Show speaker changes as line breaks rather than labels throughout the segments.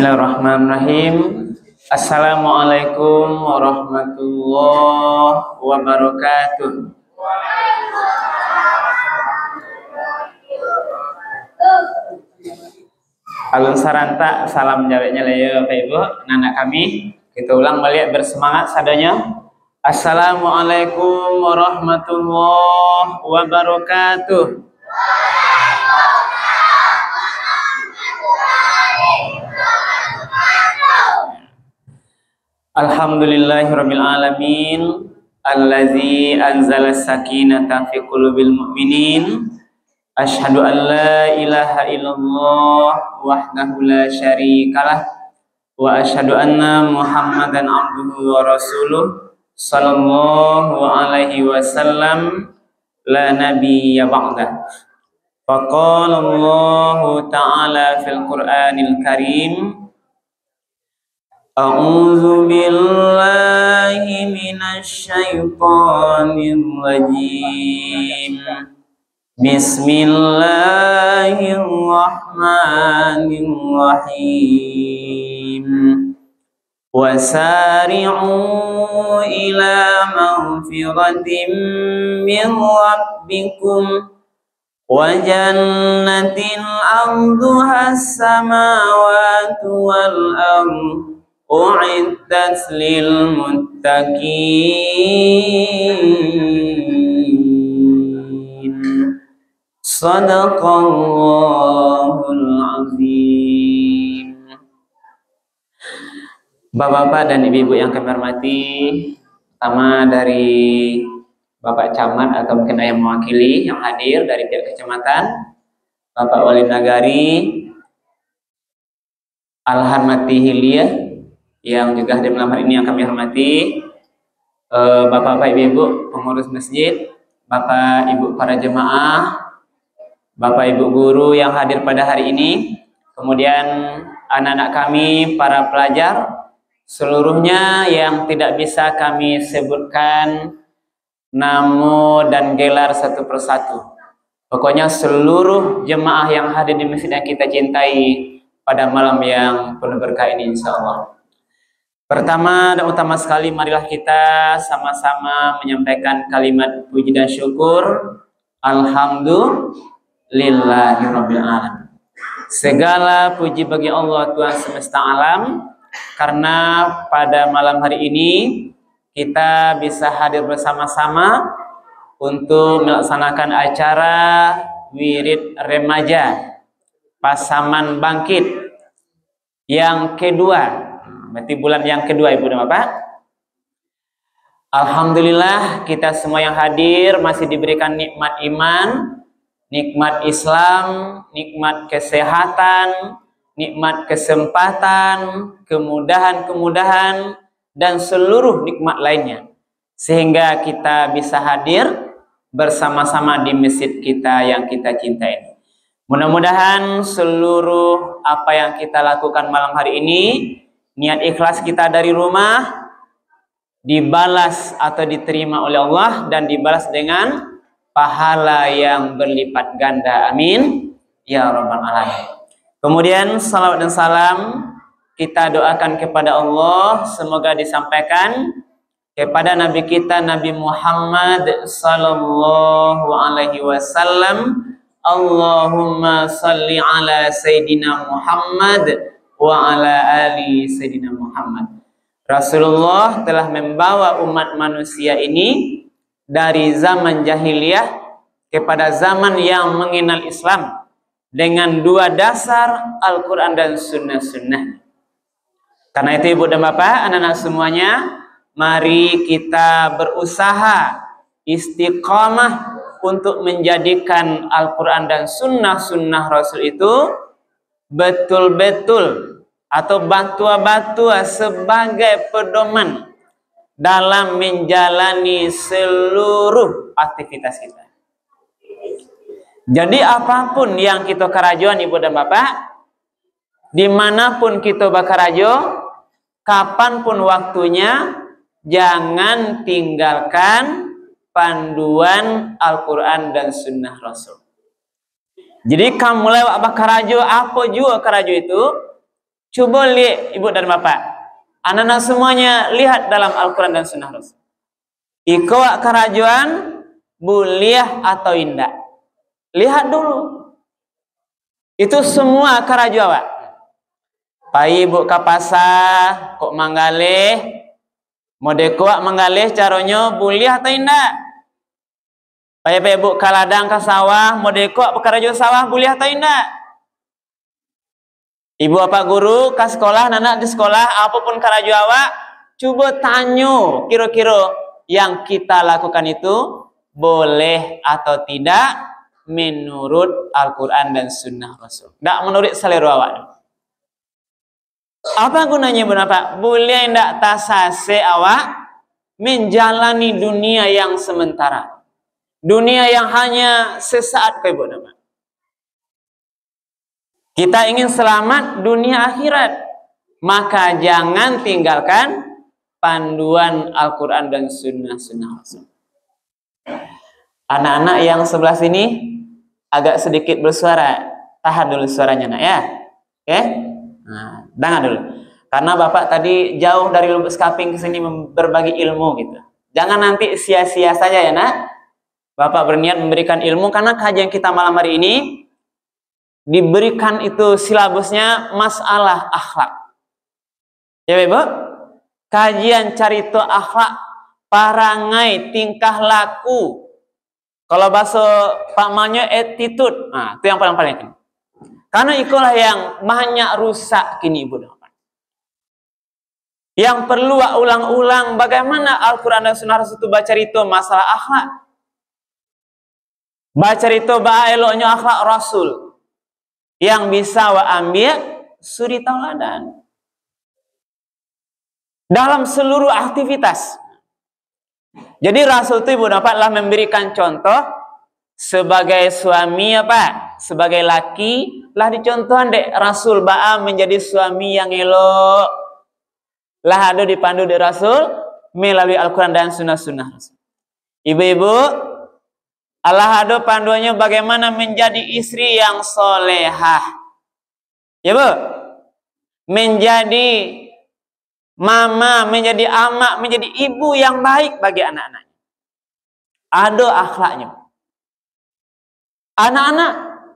Bismillahirrahmanirrahim. Assalamualaikum warahmatullahi wabarakatuh. Alun saranta, salam jawabnya ya Bapak Ibu, anak kami. Kita ulang balik bersemangat sadanya. Assalamualaikum warahmatullahi wabarakatuh. Alhamdulillahirabbil alamin allazi anzala sakinata fi qulubil mu'minin. Asyhadu an la ilaha illallah wahdahu la syarikalah wa asyhadu anna Muhammadan abduhu wa rasuluh sallallahu alaihi wasallam la nabiyya ba'dah. Faqala Allah ta'ala fil Qur'anil Karim. A'udzu billahi minasy syaithanir rajim. Bismillahirrahmanirrahim. Wasari'u ila maghfiratin min rabbikum wa jannatin 'arduha as-samawati wal ardh u'iddat lil muttaqin. Shadaqallahul azim. Bapak-bapak dan ibu-ibu yang kami hormati, pertama dari Bapak Camat atau mungkin yang mewakili yang hadir dari pihak kecamatan, Bapak Wali Nagari, Al-Harmati Hiliyah yang juga hadir malam hari ini yang kami hormati, Bapak-bapak, ibu-ibu pengurus masjid, Bapak Ibu para jemaah, Bapak Ibu guru yang hadir pada hari ini, kemudian anak-anak kami para pelajar, seluruhnya yang tidak bisa kami sebutkan nama dan gelar satu persatu. Pokoknya seluruh jemaah yang hadir di masjid yang kita cintai pada malam yang penuh berkah ini insyaallah. Pertama dan utama sekali, marilah kita sama-sama menyampaikan kalimat puji dan syukur. Alhamdulillahirabbil alamin. Segala puji bagi Allah Tuhan semesta alam, karena pada malam hari ini kita bisa hadir bersama-sama untuk melaksanakan acara wirid remaja Pasaman Bangkit yang kedua. Berarti bulan yang kedua, Ibu dan Bapak. Alhamdulillah kita semua yang hadir masih diberikan nikmat iman, nikmat Islam, nikmat kesehatan, nikmat kesempatan, kemudahan-kemudahan, dan seluruh nikmat lainnya. Sehingga kita bisa hadir bersama-sama di masjid kita yang kita cintai. Mudah-mudahan seluruh apa yang kita lakukan malam hari ini, niat ikhlas kita dari rumah dibalas atau diterima oleh Allah dan dibalas dengan pahala yang berlipat ganda. Amin ya rabbal alamin. Kemudian salawat dan salam kita doakan kepada Allah, semoga disampaikan kepada Nabi kita Nabi Muhammad sallallahu alaihi wasallam. Allahumma salli ala Sayyidina Muhammad wa ala ali Sayyidina Muhammad. Rasulullah telah membawa umat manusia ini dari zaman jahiliyah kepada zaman yang mengenal Islam dengan dua dasar Al-Quran dan sunnah-sunnah. Karena itu Ibu dan Bapak, anak-anak semuanya, mari kita berusaha istiqamah untuk menjadikan Al-Quran dan sunnah-sunnah Rasul itu betul-betul atau batua-batua sebagai pedoman dalam menjalani seluruh aktivitas kita. Jadi apapun yang kita karajoan Ibu dan Bapak, dimanapun kita bakarajo, kapanpun waktunya, jangan tinggalkan panduan Al-Quran dan Sunnah Rasul. Jadi kamu lewat karajo, apa juga karajo itu, Coba lihat ibu dan bapak, anak-anak semuanya lihat dalam Al-Quran dan Sunnah Rasul. Iko kerajuan buliah atau indah. Lihat dulu. Itu semua kerajuan. Pai ibu kapasa kok manggalih, mode kuak manggalih caronyo buliah atau indah. Pai ibu kaladang ke sawah, mode kuak kerajuan sawah buliah atau indah. Ibu apa guru ke sekolah, anak di sekolah, apapun karaju awak, coba tanyo kira-kira yang kita lakukan itu boleh atau tidak menurut Al-Quran dan Sunnah Rasul. Tidak menurut selera awak. Apa gunanya ibu bapak? Boleh tidak tasase awak menjalani dunia yang sementara, dunia yang hanya sesaat ke ibu bapak. Kita ingin selamat dunia akhirat, maka jangan tinggalkan panduan Al-Quran dan Sunnah Rasul. Anak-anak yang sebelah sini agak sedikit bersuara, tahan dulu suaranya nak ya, oke? Nah, dengar dulu, karena bapak tadi jauh dari Lubuk Sekaping ke sini berbagi ilmu gitu. Jangan nanti sia-sia saja ya nak. Bapak berniat memberikan ilmu karena kajian kita malam hari ini diberikan itu silabusnya masalah akhlak. Ya ibu, kajian carito akhlak, parangai, tingkah laku. Kalau bahasa pamannya attitude, nah itu yang paling penting. Karena itulah yang banyak rusak kini ibu. Yang perlu ulang-ulang bagaimana Al-Quran dan Sunnah Rasul itu baca itu masalah akhlak. Baca itu bah eloknya akhlak Rasul. Yang bisa wa ambil suri tauladan dalam seluruh aktivitas. Jadi Rasul itu ibu dapatlah memberikan contoh sebagai suami apa? Sebagai laki lah dicontohan dek Rasul ba'a menjadi suami yang elok. Lah ada dipandu di Rasul melalui Al-Quran dan Sunnah Rasul. Ibu-ibu, Allah ada panduannya bagaimana menjadi istri yang solehah. Ya bu, menjadi mama, menjadi amak, menjadi ibu yang baik bagi anak-anaknya. Ada akhlaknya. Anak-anak,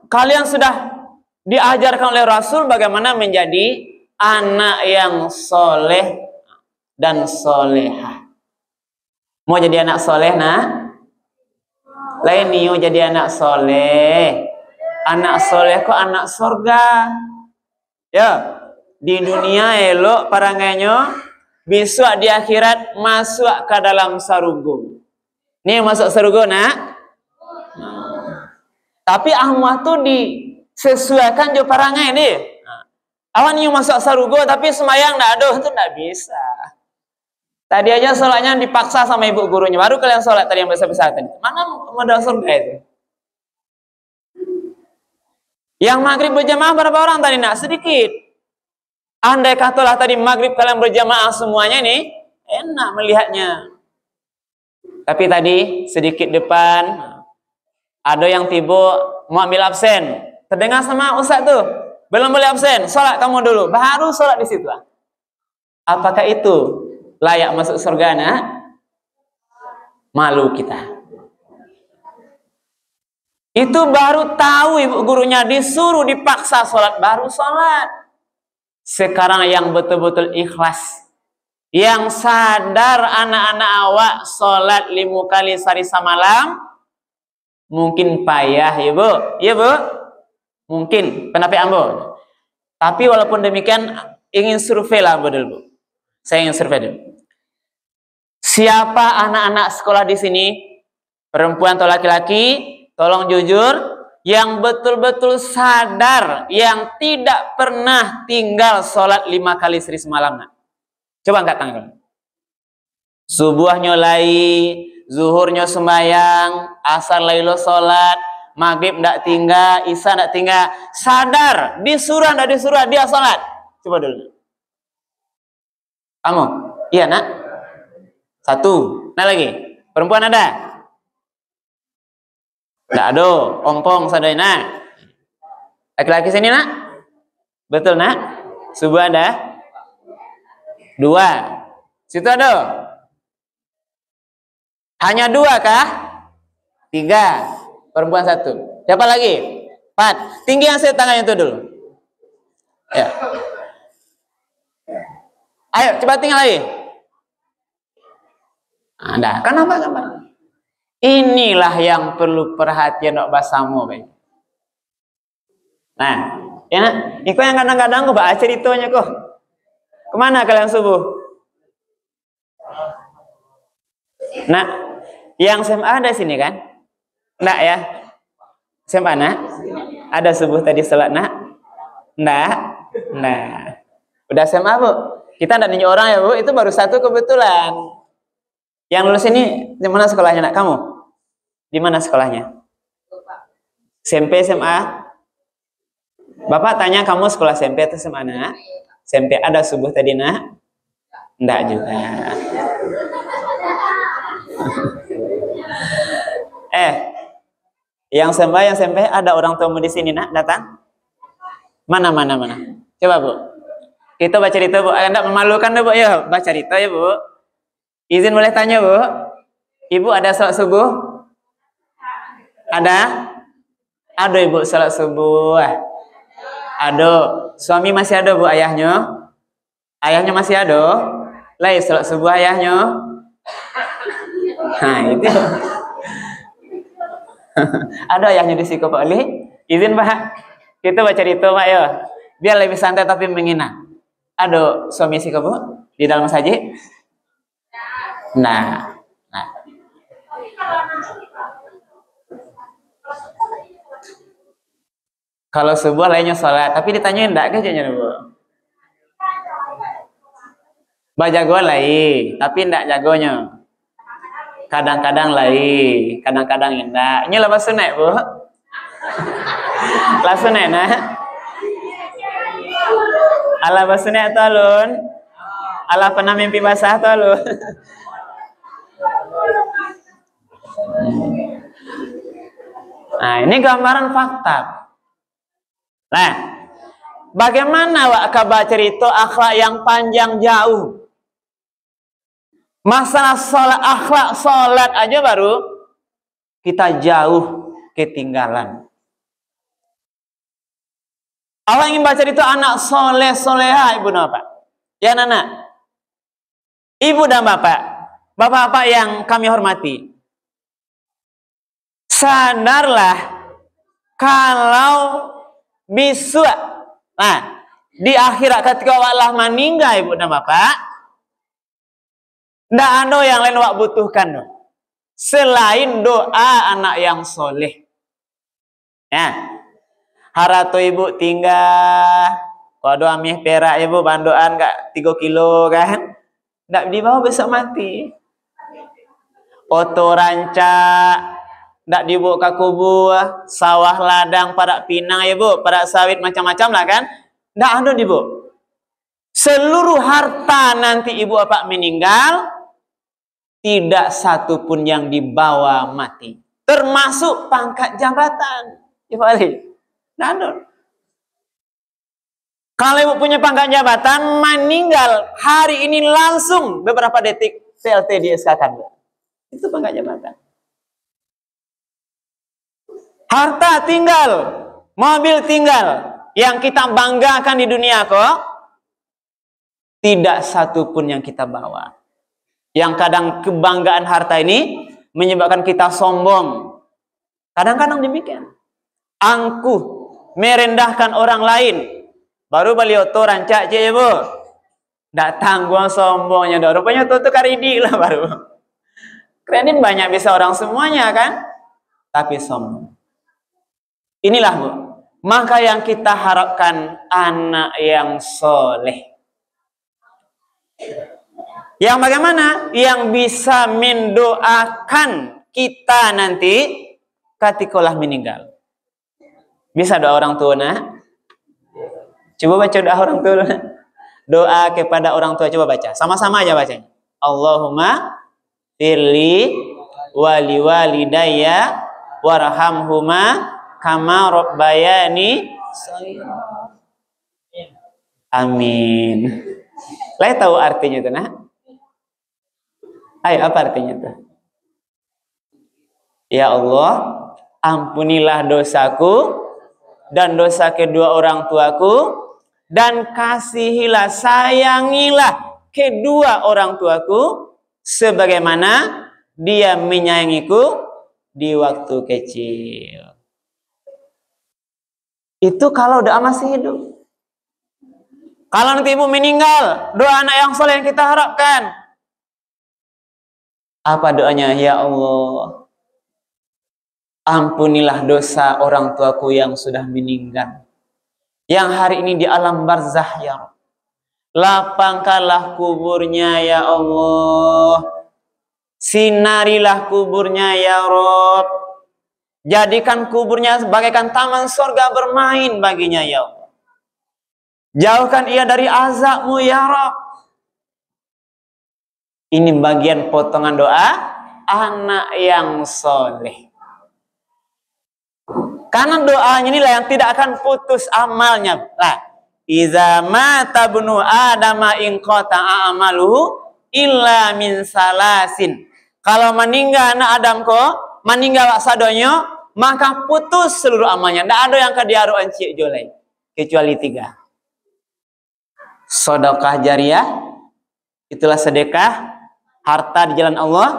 kalian sudah diajarkan oleh Rasul bagaimana menjadi anak yang soleh dan solehah. Mau jadi anak soleh nah? Lain niu jadi anak soleh. Anak soleh kok anak surga. Ya, di dunia elok parangainya, besok di akhirat masuk ke dalam sarugo. Nih masuk sarugo nak. Tapi ahmad tuh disesuaikan jo parangai nih. Awan niu masuk sarugo tapi semayang ndak ada itu ndak bisa. Tadi aja sholatnya dipaksa sama ibu gurunya. Baru kalian sholat tadi yang besar-besar tadi. Mana modal surga itu? Yang maghrib berjamaah berapa orang tadi nak? Sedikit. Andai katalah tadi maghrib kalian berjamaah semuanya nih, enak melihatnya. Tapi tadi sedikit depan, ada yang tiba mau ambil absen. Terdengar sama ustaz tuh, belum boleh absen. Sholat kamu dulu. Baru sholat di situ. Apakah itu layak masuk surga nak? Malu kita. Itu baru tahu ibu gurunya disuruh dipaksa sholat, baru sholat. Sekarang yang betul-betul ikhlas, yang sadar anak-anak awak sholat 5 kali sehari semalam, mungkin payah ya bu, ya bu, mungkin pendapat ambo. Tapi walaupun demikian ingin survei lah bu. Saya ingin survei dulu. Siapa anak-anak sekolah di sini, perempuan atau laki-laki, tolong jujur, yang betul-betul sadar, yang tidak pernah tinggal sholat 5 kali sehari semalam. Nah. Coba angkat tangan. Subuh nyolai, zuhurnya sembahyang, asar lailo sholat, maghrib ndak tinggal, isya ndak tinggal. Sadar, disuruh ndak disuruh dia sholat. Coba dulu. Kamu? Iya nak? 1. Nah lagi. Perempuan ada? Nggak ada. Ompong sadai nak. Laki-laki sini nak? Betul nak? Subuh ada 2. Situ ada. Hanya 2 kah? 3. Perempuan 1. Siapa lagi? 4. Tinggi yang saya tangannya itu dulu. Ya. Ayo, coba tinggal lagi. Ada. Kenapa? Inilah yang perlu perhatian nak bahasamu, baik. Nah, ya nak, iko yang kadang-kadang kau baca ceritanya kok. Kemana kalian subuh? Nah, yang SMA ada sini kan? Enggak ya? SMA nak? Ada subuh tadi salat nak? Enggak? Nah, udah SMA bu? Kita enggak nanya orang ya bu? Itu baru 1 kebetulan. Yang lulus ini di mana sekolahnya nak? Kamu? Di mana sekolahnya? SMP, SMA? Bapak tanya kamu sekolah SMP atau SMA nak? SMP. Ada subuh tadi nak? Enggak juga. Yang SMP ada orang tuamu di sini nak? Datang? Mana? Coba bu. Kita baca cerita bu. Anda memalukan bu ya. Baca cerita ya bu. Izin boleh tanya bu. Ibu ada salat subuh? Ada? Ada ibu salat subuh. Ada. Suami masih ada bu ayahnya? Ayahnya masih ada? Lah salat subuh ayahnya? Nah itu. Ada ayahnya di situ Pak Ali. Izin Pak. Kita baca cerita Pak ya. Biar lebih santai tapi menghina. Ada suami si bu di dalam saja? Nah. Kalau subuh lainnya sholat, tapi ditanyain enggak kayaknya bu. Bajago lagi, tapi enggak jagonya. Kadang-kadang lagi, kadang-kadang enggak. Ini lepas sunat bu. Lepas sunat nah. Ala basunat tu alun. Ala pernah mimpi basah tu alun. Nah, ini gambaran fakta. Nah, bagaimana wak kabar cerita akhlak yang panjang jauh? Masalah sholat, akhlak sholat aja baru kita jauh ketinggalan. Allah ingin baca itu anak soleh soleha ibu dan bapak. Ya anak, ibu dan bapak-bapak yang kami hormati. Sadarlah kalau bisa, nah di akhirat ketika Allah meninggal ibu dan bapak, tidak ada yang lain wak butuhkan no. Selain doa anak yang soleh. Ya, harato ibu tinggal, kalau doa mih perak ibu bandoan gak 3 kilo kan, tidak dibawa besok mati. Oto rancak, tidak dibawa ke kubur, sawah ladang pada pinang ibu, pada sawit macam-macam lah kan, tidak ada dibawa. Seluruh harta nanti ibu bapak meninggal, tidak satu pun yang dibawa mati. Termasuk pangkat jabatan. Ibu Ali. Nah, kalau ibu punya pangkat jabatan, meninggal hari ini langsung beberapa detik PLT di SK-kan. Itu pangkat jabatan. Harta tinggal, mobil tinggal, yang kita banggakan di dunia kok, tidak satu pun yang kita bawa. Yang kadang kebanggaan harta ini menyebabkan kita sombong. Kadang-kadang demikian. Angkuh, merendahkan orang lain. Baru beliau tuh rancak je ibu. Datang gua sombongnya. Rupanya tuh karidi lah baru. Kredit banyak bisa orang semuanya kan. Tapi sombong. Inilah bu. Maka yang kita harapkan anak yang soleh. Yang bagaimana? Yang bisa mendoakan kita nanti ketika meninggal. Bisa doa orang tua nak? Coba baca doa orang tua. Doa kepada orang tua coba baca. Sama-sama aja bacanya. Allahumma firli wali walidayya warhamhuma kama rabbayani shaghira. Amin. Lai tahu artinya itu, nah? Ayo, apa artinya itu? Ya Allah, ampunilah dosaku dan dosa kedua orang tuaku, dan kasihilah, sayangilah kedua orang tuaku sebagaimana dia menyayangiku di waktu kecil. Itu kalau doa masih hidup. Kalau nanti ibu meninggal, doa anak yang soleh yang kita harapkan. Apa doanya? Ya Allah, ampunilah dosa orang tuaku yang sudah meninggal, yang hari ini di alam barzah ya Rabb. Lapangkanlah kuburnya ya Allah. Sinarilah kuburnya ya Rabb. Jadikan kuburnya bagaikan taman surga bermain baginya ya Allah. Jauhkan ia dari azabmu ya Rabb. Ini bagian potongan doa anak yang soleh. Karena doanya inilah yang tidak akan putus amalnya. Lah, iza mata bunu adama in qata'a amaluhu illa min salasin. Kalau meninggal anak Adam meninggal sadonyo, maka putus seluruh amalnya. Tidak ada yang kadiaru ancik jolai kecuali 3. Sedekah jariyah, itulah sedekah harta di jalan Allah,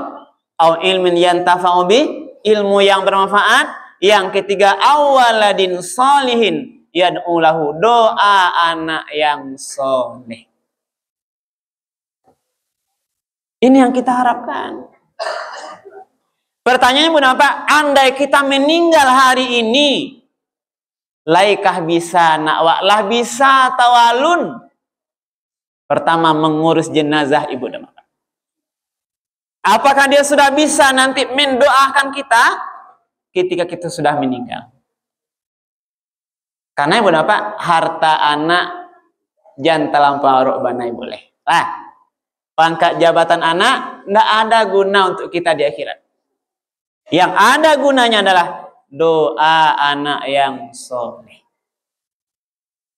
au ilmin yantafa'u bi, ilmu yang bermanfaat. Yang ketiga, awaladin solihin yad'ulahu, doa anak yang soleh. Ini yang kita harapkan. Pertanyaannya pun apa? Andai kita meninggal hari ini, laikah bisa nakwaklah bisa tawalun. Pertama, mengurus jenazah ibu dan bapak. Apakah dia sudah bisa nanti mendoakan kita ketika kita sudah meninggal? Karena ibu dan bapak, harta anak jangan terlampau rukbanai boleh. Pangkat jabatan anak tidak ada guna untuk kita di akhirat. Yang ada gunanya adalah doa anak yang soleh.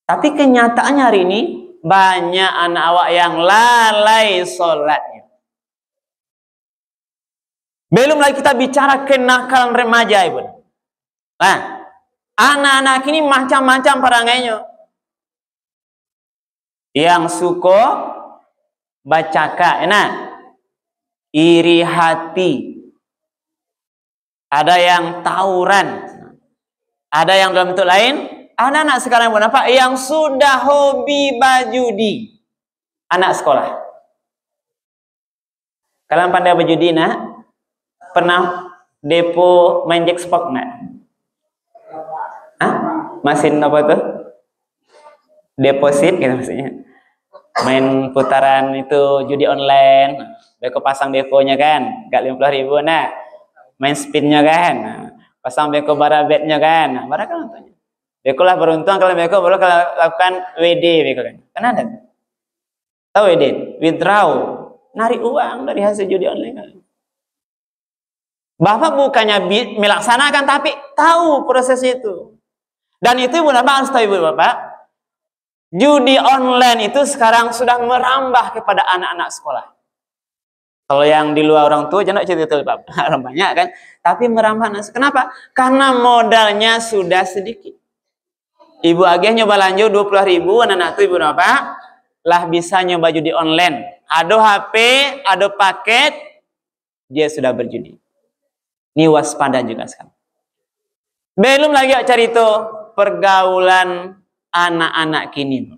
Tapi kenyataannya hari ini banyak anak awak yang lalai sholatnya. Belum lagi kita bicara kenakalan remaja ibu. Nah, anak-anak ini macam-macam perangainya. Yang suka bacaka, iri hati. Ada yang tawuran. Ada yang dalam bentuk lain. Anak-anak sekarang pun apa? Yang sudah hobi berjudi. Anak sekolah. Kalian pandai berjudi, nak? Pernah depo main jackpot, nak? Mesin apa tuh? Deposit gitu maksudnya. Main putaran itu judi online. Beko pasang deponya kan, gak 50.000, nah. Main spinnya kan, pasang beko barabetnya kan, barangkali nontonnya. Beko lah beruntung kalau beko baru lakukan WD beko kan. Kan ada. Tahu WD? Withdraw, narik uang dari hasil judi online kan. Bapak bukannya melaksanakan, tapi tahu proses itu. Dan itu ibu bapak harus tahu ibu bapak, judi online itu sekarang sudah merambah kepada anak-anak sekolah. Kalau yang di luar orang tua jangan cerita itu orang banyak kan, tapi merambah. Kenapa? Karena modalnya sudah sedikit. Ibu agih nyoba lanjut 20.000, anak-anak itu ibu bapak lah bisa nyoba judi online. Ada HP, ada paket, dia sudah berjudi. Ini waspada juga sekarang. Belum lagi cari itu pergaulan anak-anak kini.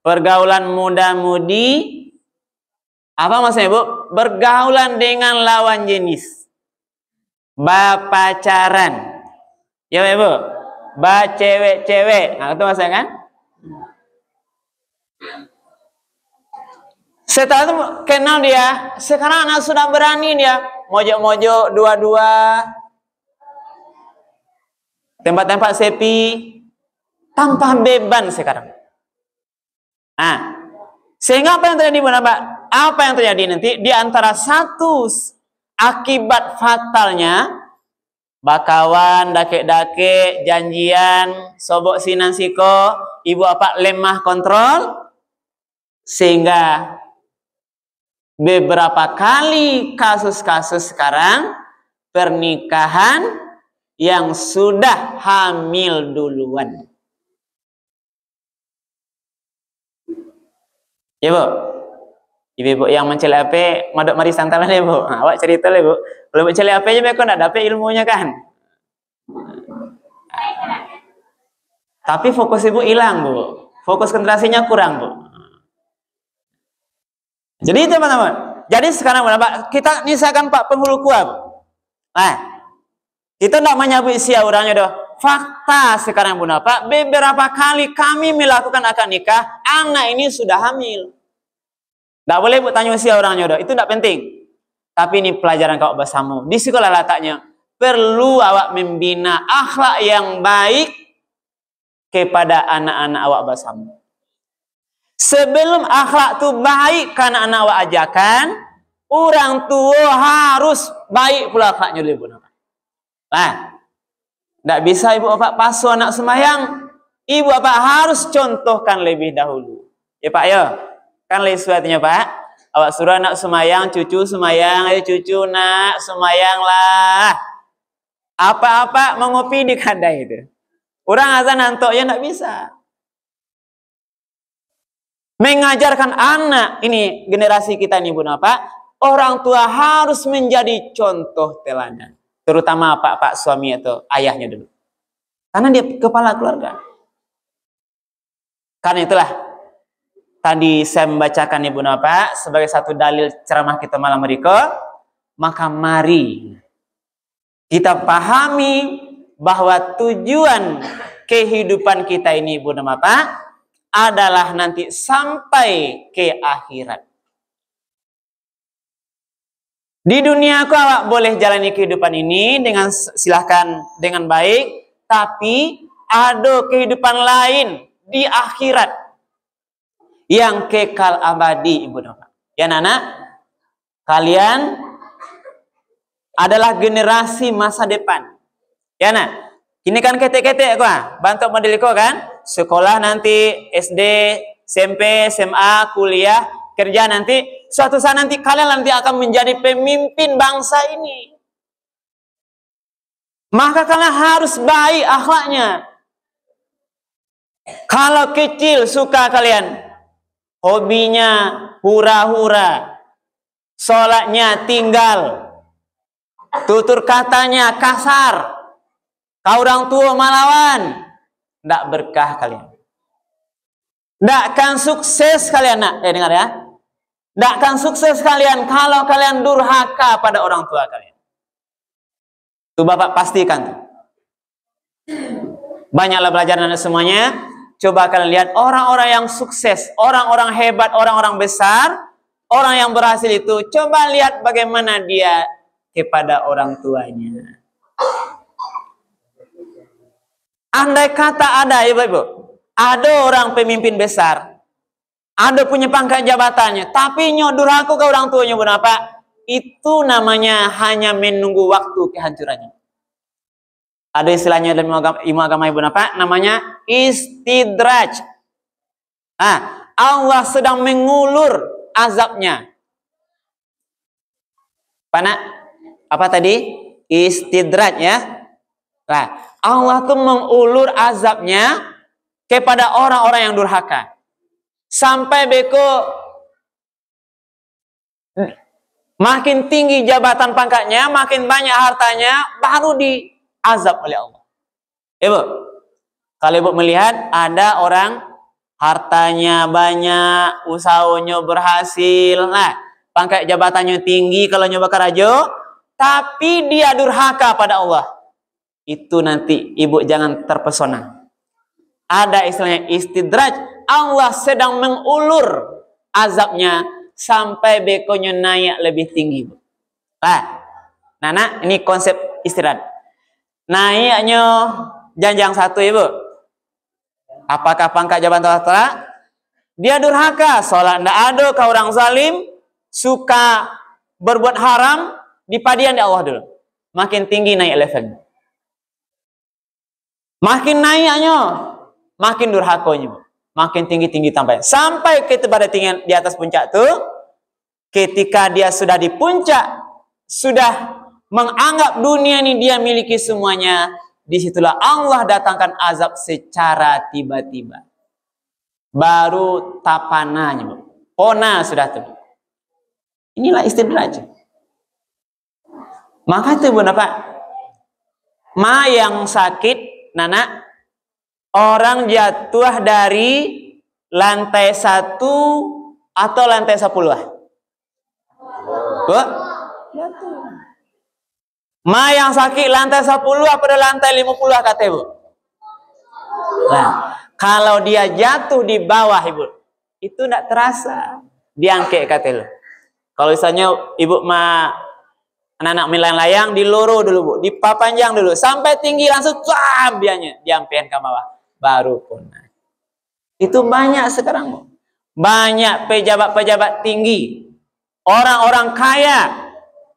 Pergaulan muda-mudi. Apa maksudnya ibu? Bergaulan dengan lawan jenis. Pacaran. Ya ibu? Cewek-cewek. Nah itu maksudnya kan? Setelah itu kenal dia. Sekarang anak sudah berani dia. Mojok-mojok dua-dua. Tempat-tempat sepi. Tanpa beban sekarang. Sehingga apa yang terjadi Bu Bapak? Apa yang terjadi nanti? Di antara satu akibat fatalnya, bakawan, dake-dake, janjian, sobok sinan siko, ibu apa lemah kontrol, sehingga beberapa kali kasus-kasus sekarang pernikahan yang sudah hamil duluan. Ya Bu, ibu-ibu yang menceli HP, madok mari santalan ya Bu. Nah, awak cerita lah Bu. Kalau menceli HP aja mereka nggak dapat ilmunya kan. Tapi fokus ibu hilang Bu, fokus konsentrasinya kurang Bu. Jadi teman-teman, jadi sekarang kita misalkan Pak penghulu kuah Bu. Nah, itu tidak menyebut sia orangnya doh. Fakta sekarang Bu Pak, beberapa kali kami melakukan akad nikah, anak ini sudah hamil. Tidak boleh Bu tanya usia orangnya doh, itu tidak penting. Tapi ini pelajaran kau bersama. Di sekolah letaknya, perlu awak membina akhlak yang baik kepada anak-anak awak bersama. Sebelum akhlak itu baik karena anak awak ajakan, orang tua harus baik pula akhlaknya dulu Bu. Nah, tidak bisa ibu bapak pasu anak semayang. Ibu bapak harus contohkan lebih dahulu. Ya Pak ya, kan lebih suatunya Pak. Awak suruh anak semayang, cucu semayang, ayo cucu nak semayanglah. Apa-apa mengopi di kedai itu. Orang azan nantok ya tidak bisa. Mengajarkan anak, ini generasi kita nih Bu Pak, orang tua harus menjadi contoh teladan. Terutama pak suami atau ayahnya dulu. Karena dia kepala keluarga. Karena itulah tadi saya membacakan Ibu Napa sebagai satu dalil ceramah kita malam mereka. Maka mari kita pahami bahwa tujuan kehidupan kita ini Ibu Napa adalah nanti sampai ke akhirat. Di dunia aku awak boleh jalani kehidupan ini dengan silahkan dengan baik, tapi ada kehidupan lain di akhirat yang kekal abadi Ibu Bapak. Ya anak, kalian adalah generasi masa depan. Ya anak, ini kan ketek-ketek kok, bantu model kok kan, sekolah nanti SD, SMP, SMA, kuliah, kerja nanti, suatu saat nanti kalian nanti akan menjadi pemimpin bangsa ini. Maka kalian harus baik akhlaknya. Kalau kecil suka kalian, hobinya hura-hura, sholatnya tinggal, tutur katanya kasar, kau orang tua malawan, tidak berkah kalian. Tidak akan sukses kalian nak, dengar ya. Tidak akan sukses kalian kalau kalian durhaka pada orang tua kalian. Itu Bapak pastikan. Banyaklah belajar anak semuanya. Coba kalian lihat orang-orang yang sukses, orang-orang hebat, orang-orang besar, orang yang berhasil itu. Coba lihat bagaimana dia kepada orang tuanya. Andai kata ada ibu-ibu, ada orang pemimpin besar, ada punya pangkat jabatannya, tapi durhaka ke orang tuanya berapa? Itu namanya hanya menunggu waktu kehancurannya. Ada istilahnya dalam ilmu agama Ibu Napa, namanya istidraj. Allah sedang mengulur azabnya. Apa tadi? Istidraj ya. Nah, Allah tuh mengulur azabnya kepada orang-orang yang durhaka. Sampai beko makin tinggi jabatan pangkatnya, makin banyak hartanya, baru diazab oleh Allah. Ibu, kalau ibu melihat ada orang hartanya banyak, usahanya berhasil, nah pangkat jabatannya tinggi kalau nyoba karajo, tapi dia durhaka pada Allah. Itu nanti ibu jangan terpesona. Ada istilahnya istidraj. Allah sedang mengulur azabnya sampai bekonya naik lebih tinggi. Nana, ini konsep istirahat. Naiknya janjang satu ibu. Apakah pangkat jabatan tertera? Dia durhaka, sholat tidak ada, kau orang zalim, suka berbuat haram, dipadian di Allah dulu. Makin tinggi naik levelnya. Makin naiknya, makin durhakonya, makin tinggi-tinggi sampai kita pada tinggi di atas puncak tuh. Ketika dia sudah di puncak, sudah menganggap dunia ini dia miliki semuanya, disitulah Allah datangkan azab secara tiba-tiba. Baru tapananya, pona sudah tuh. Inilah istidraj. Maka itu Bunda Pak, ma yang sakit, nana, orang jatuh dari lantai 1 atau lantai 10. Bu? Jatuh. Ma yang sakit lantai 10 apa lantai 50 kata Ibu? Nah, kalau dia jatuh di bawah Ibu, itu tidak terasa. Diangkat kata Ibu. Kalau misalnya Ibu ma anak-anak melayang di loro dulu Bu, dipapanjang dulu sampai tinggi langsung bianya diampian ke bawah. Baru pun. Itu banyak sekarang Bu. Banyak pejabat-pejabat tinggi, orang-orang kaya,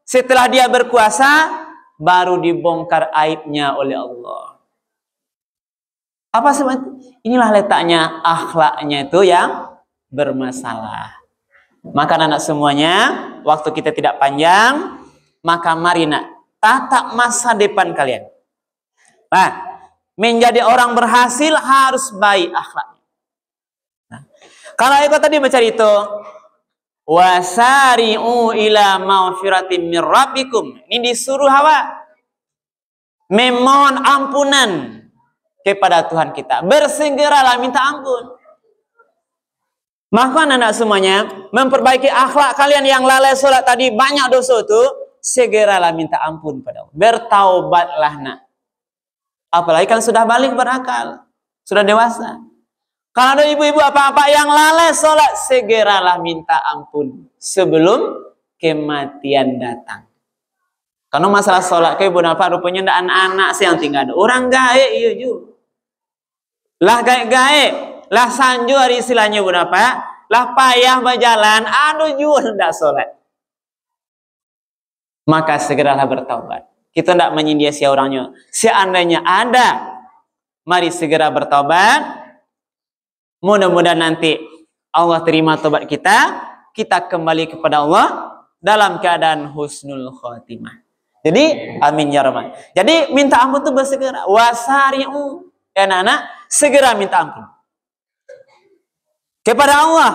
setelah dia berkuasa baru dibongkar aibnya oleh Allah. Apa sebab? Inilah letaknya akhlaknya itu yang bermasalah. Maka anak semuanya, waktu kita tidak panjang, maka mari nak tata masa depan kalian. Nah, menjadi orang berhasil harus baik akhlaknya. Nah, kalau aku tadi mencari itu, wasari'u ila maghfiratin min rabbikum. Ini disuruh apa? Memohon ampunan kepada Tuhan kita. Bersegeralah minta ampun. Maka anak semuanya memperbaiki akhlak kalian yang lalai sholat tadi banyak dosa itu, segeralah minta ampun pada Allah. Bertaubatlah nak. Apalagi kan sudah balik berakal, sudah dewasa. Kalau ada ibu-ibu apa-apa yang lalai sholat, segeralah minta ampun sebelum kematian datang. Karena masalah sholat ke ibu napa rupanya ndak anak-anak sih yang tinggal. Orang gaek iya ju. Lah gaek-gaek, lah sanju hari istilahnya ibu napa, lah payah berjalan, aduh ju ndak sholat. Maka segeralah bertaubat. Kita ndak menyindir-sia orangnya. Seandainya ada, mari segera bertaubat. Mudah-mudahan nanti Allah terima tobat kita, kita kembali kepada Allah dalam keadaan husnul khotimah. Jadi amin ya rabbal. Jadi minta ampun itu bersegera. Wasari'u, anak-anak, segera minta ampun kepada Allah.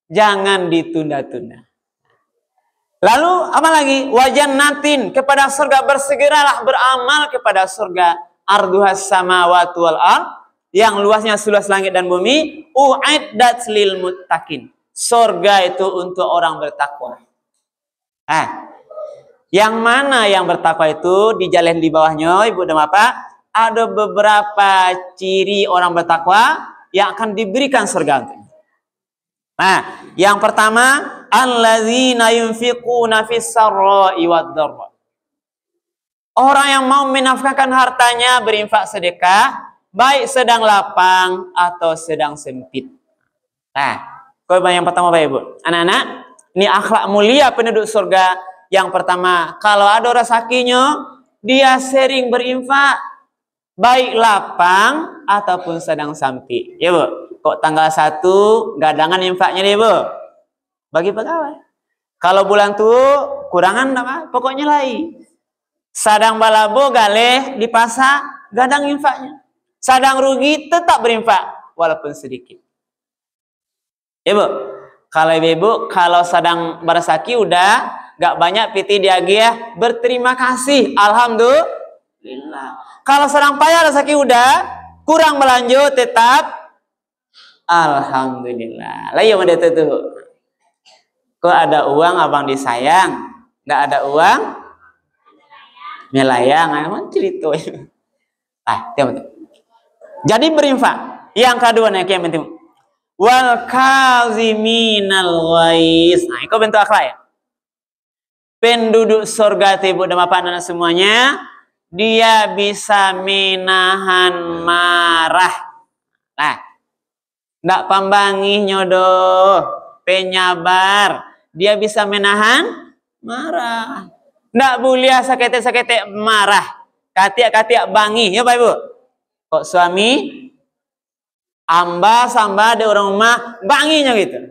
Jangan ditunda-tunda. Lalu apa lagi? Wajannatin, kepada surga, bersegeralah beramal kepada surga. Arduhas samawati wal ardh, yang luasnya seluas langit dan bumi. U'iddat lil muttaqin, surga itu untuk orang bertakwa. Yang mana yang bertakwa itu dijalin di bawahnya ibu dan bapak, ada beberapa ciri orang bertakwa yang akan diberikan surga. Nah, yang pertama, alladzina yunfiquna fis sarra'i wad dharra. Orang yang mau menafkahkan hartanya, berinfak sedekah, baik sedang lapang atau sedang sempit. Nah, yang pertama Bapak Ibu, anak-anak, ini akhlak mulia penduduk surga. Yang pertama, kalau ada rezekinya, dia sering berinfak, baik lapang ataupun sedang sempit. Ya Bu, kok tanggal 1 gadangan infaknya deh Bu, bagi pegawai. Kalau bulan tuh kurangan apa? Pokoknya lain. Sadang balabo galeh di pasar, gadang infaknya. Sadang rugi tetap berinfak walaupun sedikit. Ibu, kalau ibu kalau sedang bersaki udah gak banyak piti diagiah, berterima kasih, alhamdulillah. Kalau sedang payah rezeki udah kurang melanjut, tetap alhamdulillah. Lah ya udah tuh. Kok ada uang abang disayang, nggak ada uang melayang, emang cerita. Jadi berinfak. Yang kedua nih yang penting, wal kaziminal ghaiz. Nah, itu bentuk akhlak ya. Penduduk surga ibu dan bapak anak semuanya, dia bisa menahan marah. Nah, ndak pambangi nyodoh, penyabar, dia bisa menahan marah. Ndak boleh sakit-sakit marah, katiak-katiak bangi, ya Pak Ibu. Kok suami amba samba di orang rumah banginya gitu.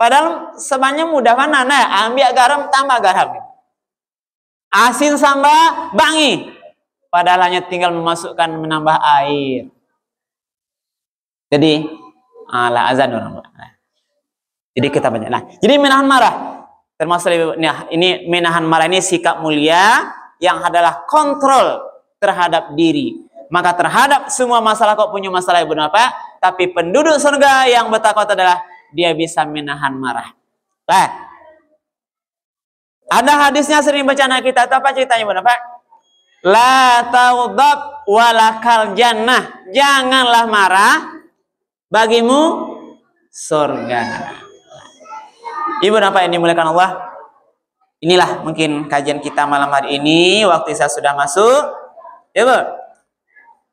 Padahal sebenarnya mudah mana, nah ambil garam tambah garam. Asin samba bangi. Padahal hanya tinggal menambah air. Jadi ala azan orang. Jadi kita banyak. Nah, jadi menahan marah termasuk ini menahan marah ini sikap mulia yang adalah kontrol terhadap diri. Maka terhadap semua masalah kok punya masalah ibu apa? Tapi penduduk surga yang bertakwa adalah dia bisa menahan marah. Nah, ada hadisnya sering baca anak kita. Apa ceritanya ibu apa? La taudab walakal jannah. Janganlah marah, bagimu surga. Ibu apa yang dimuliakan Allah? Inilah mungkin kajian kita malam hari ini. Waktu saya sudah masuk. Ya Bu,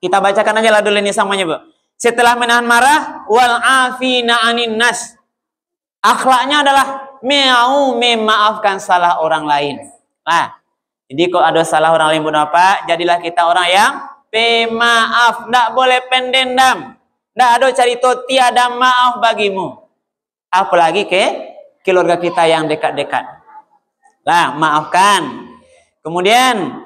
kita bacakan aja lah dulu ini semuanya Bu. Setelah menahan marah, wal afina anin nas. Akhlaknya adalah mau memaafkan salah orang lain. Nah, jadi kalau ada salah orang lain Bu apa? Jadilah kita orang yang pemaaf. Tidak boleh pendendam. Tidak ada cerita tiada maaf bagimu. Apalagi ke keluarga kita yang dekat-dekat. Lah, maafkan. Kemudian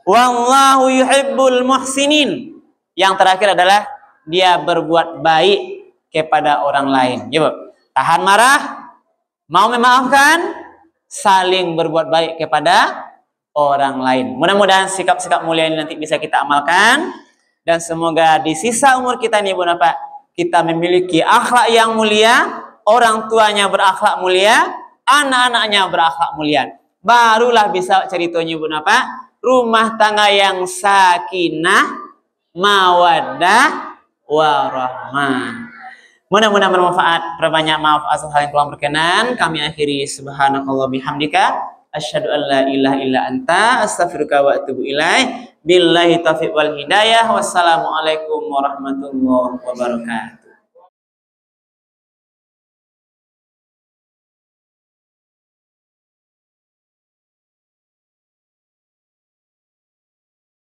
wallahu yuhibbul muhsinin. Yang terakhir adalah dia berbuat baik kepada orang lain. Ya, tahan marah, mau memaafkan, saling berbuat baik kepada orang lain. Mudah-mudahan sikap-sikap mulia ini nanti bisa kita amalkan dan semoga di sisa umur kita ini Pak, kita memiliki akhlak yang mulia, orang tuanya berakhlak mulia, anak-anaknya berakhlak mulia. Barulah bisa ceritanya apa? Rumah tangga yang sakinah, mawaddah, warahmah. Mudah-mudahan bermanfaat. Perbanyak maaf asal hal yang kurang berkenan. Kami akhiri subhanakallah bihamdika asyhadu an la ilaha illa anta astaghfiruka wa atubu ilaih. Billahi taufiq wal hidayah. Wassalamualaikum warahmatullahi wabarakatuh.